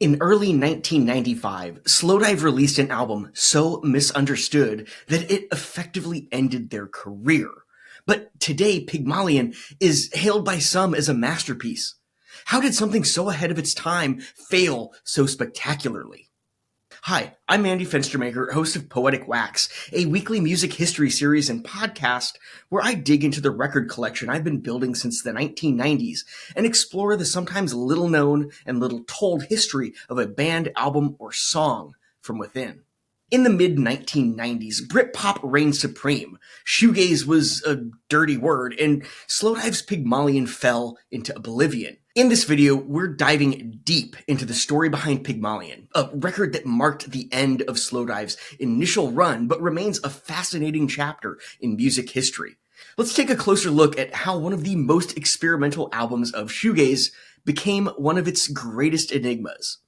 In early 1995, Slowdive released an album so misunderstood that it effectively ended their career. But today, Pygmalion is hailed by some as a masterpiece. How did something so ahead of its time fail so spectacularly? Hi, I'm Andy Fenstermaker, host of Poetic Wax, a weekly music history series and podcast where I dig into the record collection I've been building since the 1990s and explore the sometimes little known and little told history of a band, album, or song from within. In the mid-1990s, Britpop reigned supreme. Shoegaze was a dirty word, and Slowdive's Pygmalion fell into oblivion. In this video, we're diving deep into the story behind Pygmalion, a record that marked the end of Slowdive's initial run, but remains a fascinating chapter in music history. Let's take a closer look at how one of the most experimental albums of shoegaze became one of its greatest enigmas.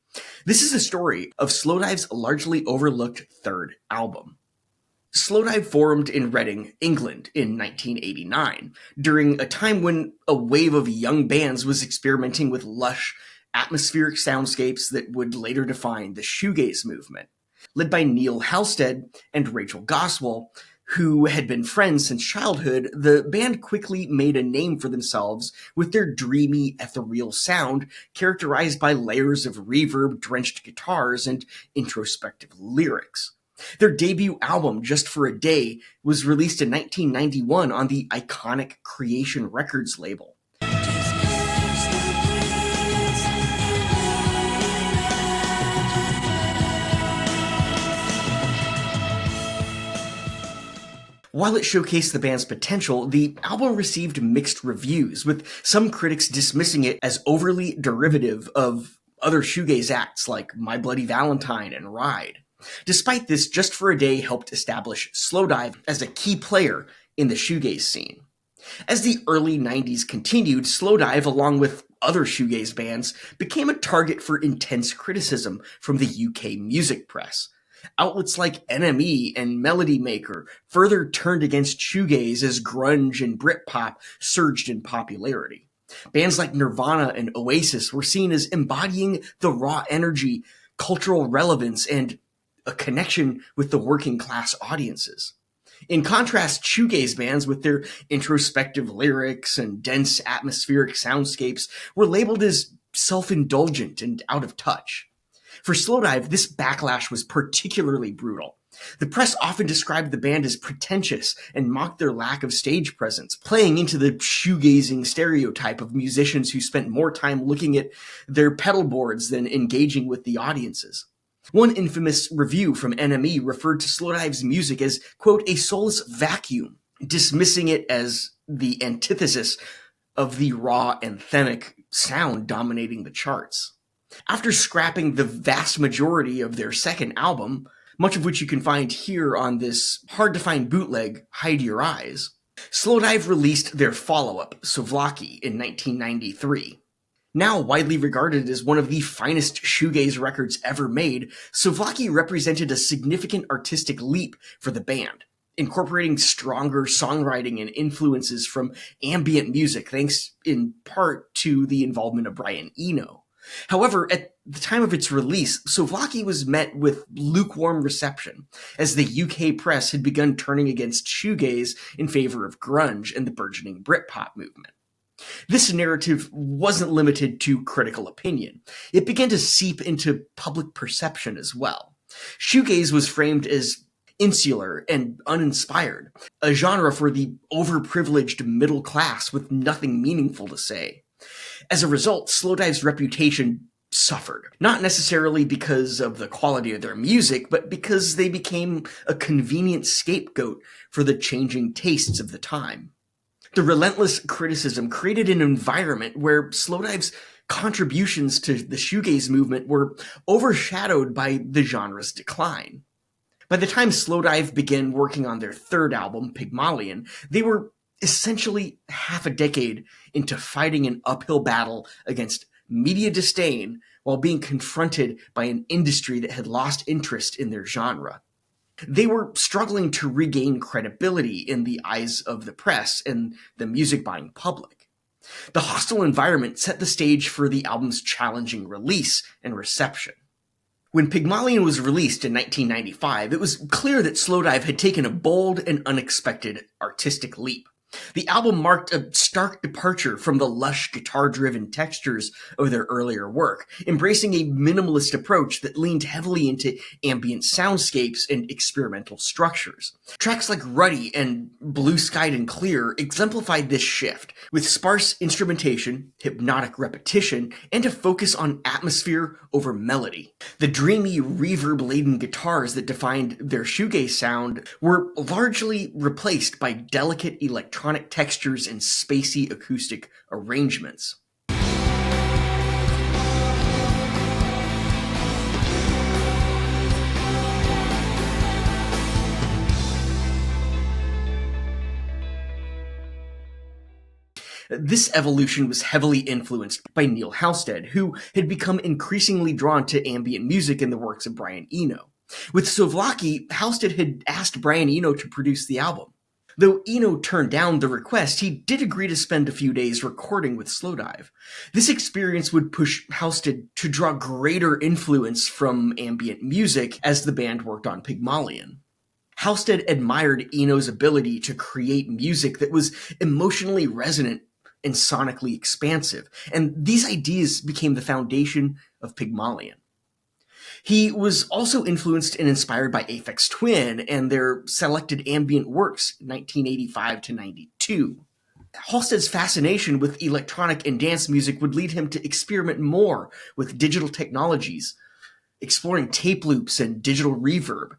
This is the story of Slowdive's largely overlooked third album. Slowdive formed in Reading, England in 1989, during a time when a wave of young bands was experimenting with lush, atmospheric soundscapes that would later define the shoegaze movement. Led by Neil Halstead and Rachel Goswell, who had been friends since childhood, the band quickly made a name for themselves with their dreamy, ethereal sound characterized by layers of reverb-drenched guitars and introspective lyrics. Their debut album, Just for a Day, was released in 1991 on the iconic Creation Records label. While it showcased the band's potential, the album received mixed reviews, with some critics dismissing it as overly derivative of other shoegaze acts like My Bloody Valentine and Ride. Despite this, Just for a Day helped establish Slowdive as a key player in the shoegaze scene. As the early 90s continued, Slowdive, along with other shoegaze bands, became a target for intense criticism from the UK music press. Outlets like NME and Melody Maker further turned against shoegaze as grunge and Britpop surged in popularity. Bands like Nirvana and Oasis were seen as embodying the raw energy, cultural relevance, and a connection with the working class audiences. In contrast, shoegaze bands with their introspective lyrics and dense atmospheric soundscapes were labeled as self-indulgent and out of touch. For Slowdive, this backlash was particularly brutal. The press often described the band as pretentious and mocked their lack of stage presence, playing into the shoegazing stereotype of musicians who spent more time looking at their pedal boards than engaging with the audiences. One infamous review from NME referred to Slowdive's music as, quote, a soulless vacuum, dismissing it as the antithesis of the raw, anthemic sound dominating the charts. After scrapping the vast majority of their second album, much of which you can find here on this hard-to-find bootleg, Hide Your Eyes, Slowdive released their follow-up, Souvlaki, in 1993. Now widely regarded as one of the finest shoegaze records ever made, Souvlaki represented a significant artistic leap for the band, incorporating stronger songwriting and influences from ambient music, thanks in part to the involvement of Brian Eno. However, at the time of its release, Souvlaki was met with lukewarm reception, as the UK press had begun turning against shoegaze in favor of grunge and the burgeoning Britpop movement. This narrative wasn't limited to critical opinion. It began to seep into public perception as well. Shoegaze was framed as insular and uninspired, a genre for the overprivileged middle class with nothing meaningful to say. As a result, Slowdive's reputation suffered, not necessarily because of the quality of their music, but because they became a convenient scapegoat for the changing tastes of the time. The relentless criticism created an environment where Slowdive's contributions to the shoegaze movement were overshadowed by the genre's decline. By the time Slowdive began working on their third album, Pygmalion, they were essentially half a decade into fighting an uphill battle against media disdain while being confronted by an industry that had lost interest in their genre. They were struggling to regain credibility in the eyes of the press and the music-buying public. The hostile environment set the stage for the album's challenging release and reception. When Pygmalion was released in 1995, it was clear that Slowdive had taken a bold and unexpected artistic leap. The album marked a stark departure from the lush guitar-driven textures of their earlier work, embracing a minimalist approach that leaned heavily into ambient soundscapes and experimental structures. Tracks like Ruddy and Blue Skied and Clear exemplified this shift, with sparse instrumentation, hypnotic repetition, and a focus on atmosphere over melody. The dreamy, reverb-laden guitars that defined their shoegaze sound were largely replaced by delicate electronic textures and spacey acoustic arrangements. This evolution was heavily influenced by Neil Halstead, who had become increasingly drawn to ambient music in the works of Brian Eno. With Souvlaki, Halstead had asked Brian Eno to produce the album. Though Eno turned down the request, he did agree to spend a few days recording with Slowdive. This experience would push Halstead to draw greater influence from ambient music as the band worked on Pygmalion. Halstead admired Eno's ability to create music that was emotionally resonant and sonically expansive, and these ideas became the foundation of Pygmalion. He was also influenced and inspired by Aphex Twin and their selected ambient works, 1985 to 92. Halstead's fascination with electronic and dance music would lead him to experiment more with digital technologies, exploring tape loops and digital reverb.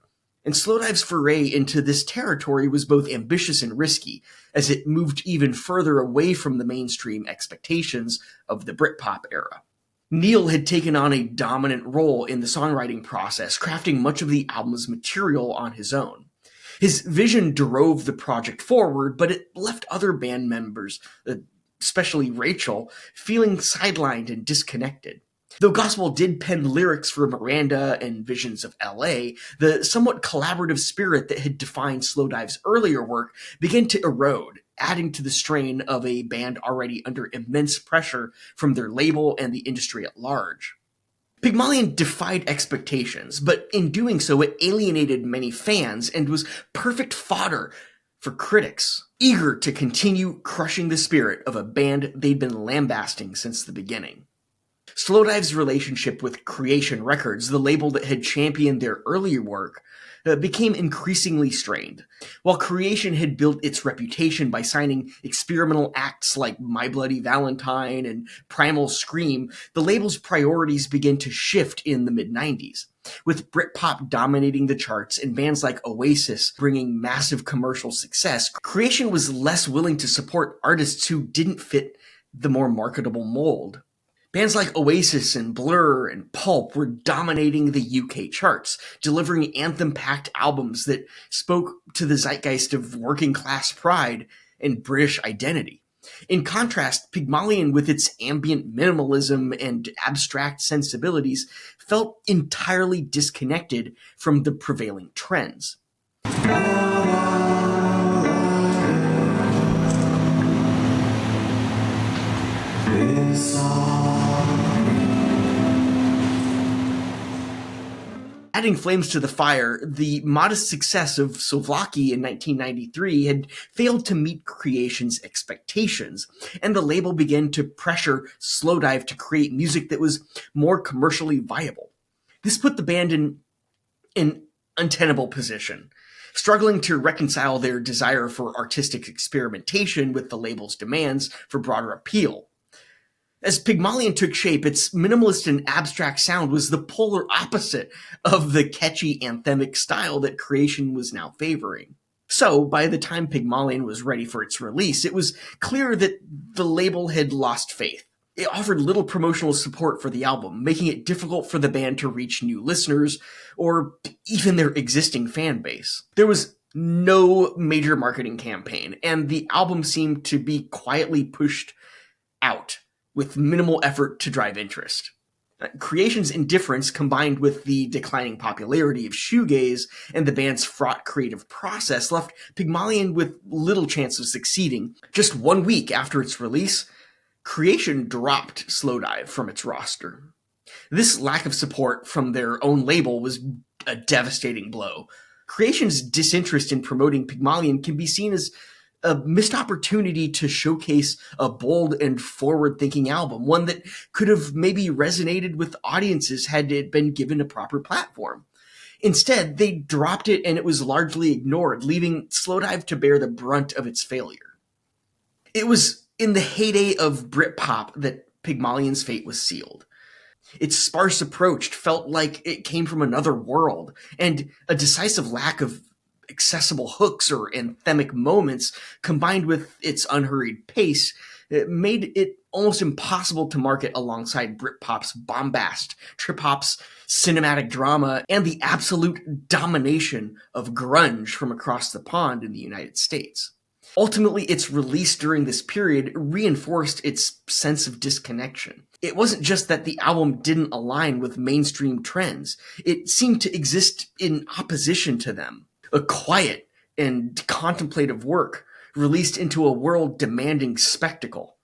And Slowdive's foray into this territory was both ambitious and risky, as it moved even further away from the mainstream expectations of the Britpop era. Neil had taken on a dominant role in the songwriting process, crafting much of the album's material on his own. His vision drove the project forward, but it left other band members, especially Rachel, feeling sidelined and disconnected. Though Gospel did pen lyrics for Miranda and Visions of L.A., the somewhat collaborative spirit that had defined Slowdive's earlier work began to erode, adding to the strain of a band already under immense pressure from their label and the industry at large. Pygmalion defied expectations, but in doing so it alienated many fans and was perfect fodder for critics, eager to continue crushing the spirit of a band they'd been lambasting since the beginning. Slowdive's relationship with Creation Records, the label that had championed their earlier work, became increasingly strained. While Creation had built its reputation by signing experimental acts like My Bloody Valentine and Primal Scream, the label's priorities began to shift in the mid-90s. With Britpop dominating the charts and bands like Oasis bringing massive commercial success, Creation was less willing to support artists who didn't fit the more marketable mold. Bands like Oasis and Blur and Pulp were dominating the UK charts, delivering anthem-packed albums that spoke to the zeitgeist of working-class pride and British identity. In contrast, Pygmalion, with its ambient minimalism and abstract sensibilities, felt entirely disconnected from the prevailing trends. Adding flames to the fire, the modest success of Souvlaki in 1993 had failed to meet Creation's expectations, and the label began to pressure Slowdive to create music that was more commercially viable. This put the band in an untenable position, struggling to reconcile their desire for artistic experimentation with the label's demands for broader appeal. As Pygmalion took shape, its minimalist and abstract sound was the polar opposite of the catchy anthemic style that Creation was now favoring. So, by the time Pygmalion was ready for its release, it was clear that the label had lost faith. It offered little promotional support for the album, making it difficult for the band to reach new listeners, or even their existing fan base. There was no major marketing campaign, and the album seemed to be quietly pushed out, with minimal effort to drive interest. Creation's indifference, combined with the declining popularity of shoegaze and the band's fraught creative process, left Pygmalion with little chance of succeeding. Just 1 week after its release, Creation dropped Slowdive from its roster. This lack of support from their own label was a devastating blow. Creation's disinterest in promoting Pygmalion can be seen as a missed opportunity to showcase a bold and forward-thinking album, one that could have maybe resonated with audiences had it been given a proper platform. Instead, they dropped it and it was largely ignored, leaving Slowdive to bear the brunt of its failure. It was in the heyday of Britpop that Pygmalion's fate was sealed. Its sparse approach felt like it came from another world, and a decisive lack of accessible hooks or anthemic moments, combined with its unhurried pace, it made it almost impossible to market alongside Britpop's bombast, trip-hop's cinematic drama, and the absolute domination of grunge from across the pond in the United States. Ultimately, its release during this period reinforced its sense of disconnection. It wasn't just that the album didn't align with mainstream trends, it seemed to exist in opposition to them. A quiet and contemplative work released into a world demanding spectacle.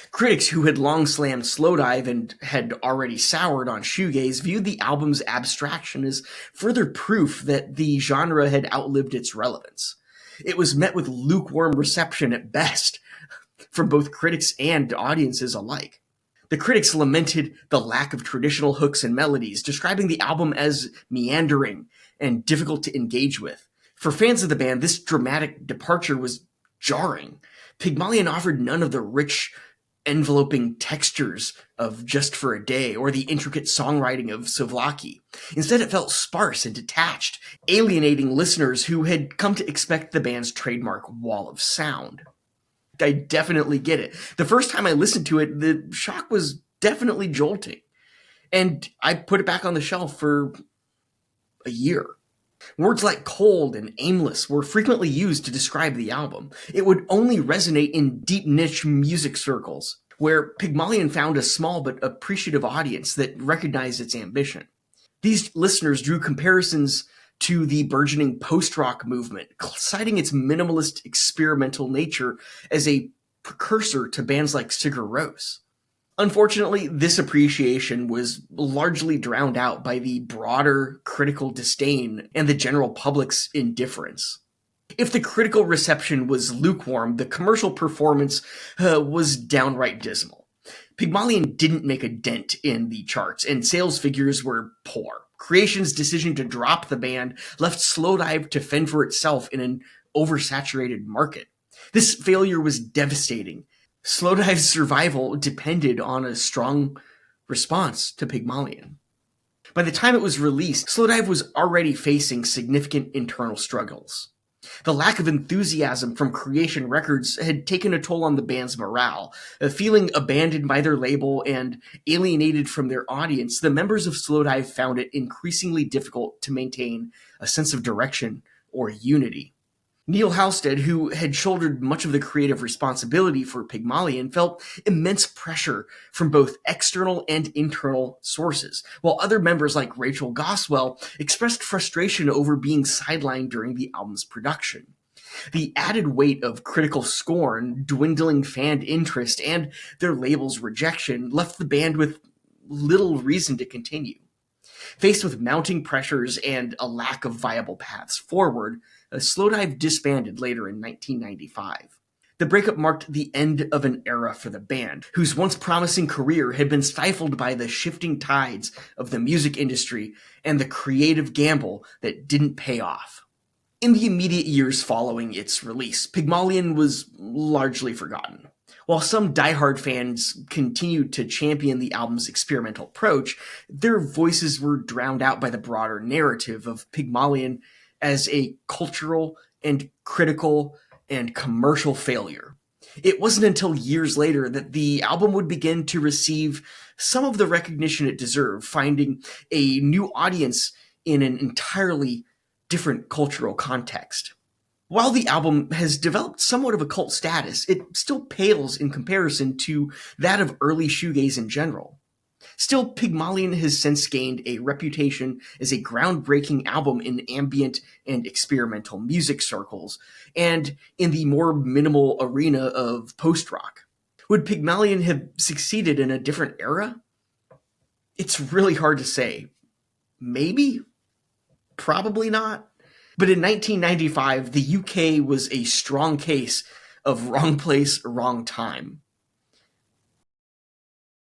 Critics who had long slammed Slowdive and had already soured on shoegaze viewed the album's abstraction as further proof that the genre had outlived its relevance. It was met with lukewarm reception at best from both critics and audiences alike. The critics lamented the lack of traditional hooks and melodies, describing the album as meandering and difficult to engage with. For fans of the band, this dramatic departure was jarring. Pygmalion offered none of the rich, enveloping textures of Just for a Day or the intricate songwriting of Souvlaki. Instead, it felt sparse and detached, alienating listeners who had come to expect the band's trademark wall of sound. I definitely get it. The first time I listened to it, the shock was definitely jolting. And I put it back on the shelf for a year. Words like cold and aimless were frequently used to describe the album. It would only resonate in deep niche music circles, where Pygmalion found a small but appreciative audience that recognized its ambition. These listeners drew comparisons to the burgeoning post-rock movement, citing its minimalist experimental nature as a precursor to bands like Sigur Rós. Unfortunately, this appreciation was largely drowned out by the broader critical disdain and the general public's indifference. If the critical reception was lukewarm, the commercial performance was downright dismal. Pygmalion didn't make a dent in the charts, and sales figures were poor. Creation's decision to drop the band left Slowdive to fend for itself in an oversaturated market. This failure was devastating. Slowdive's survival depended on a strong response to Pygmalion. By the time it was released, Slowdive was already facing significant internal struggles. The lack of enthusiasm from Creation Records had taken a toll on the band's morale. Feeling abandoned by their label and alienated from their audience, the members of Slowdive found it increasingly difficult to maintain a sense of direction or unity. Neil Halstead, who had shouldered much of the creative responsibility for Pygmalion, felt immense pressure from both external and internal sources, while other members like Rachel Goswell expressed frustration over being sidelined during the album's production. The added weight of critical scorn, dwindling fan interest, and their label's rejection left the band with little reason to continue. Faced with mounting pressures and a lack of viable paths forward, Slowdive disbanded later in 1995. The breakup marked the end of an era for the band, whose once promising career had been stifled by the shifting tides of the music industry and the creative gamble that didn't pay off. In the immediate years following its release, Pygmalion was largely forgotten. While some diehard fans continued to champion the album's experimental approach, their voices were drowned out by the broader narrative of Pygmalion as a cultural and critical and commercial failure. It wasn't until years later that the album would begin to receive some of the recognition it deserved, finding a new audience in an entirely different cultural context. While the album has developed somewhat of a cult status, it still pales in comparison to that of early shoegaze in general. Still, Pygmalion has since gained a reputation as a groundbreaking album in ambient and experimental music circles, and in the more minimal arena of post-rock. Would Pygmalion have succeeded in a different era? It's really hard to say. Maybe? Probably not. But in 1995, the UK was a strong case of wrong place, wrong time.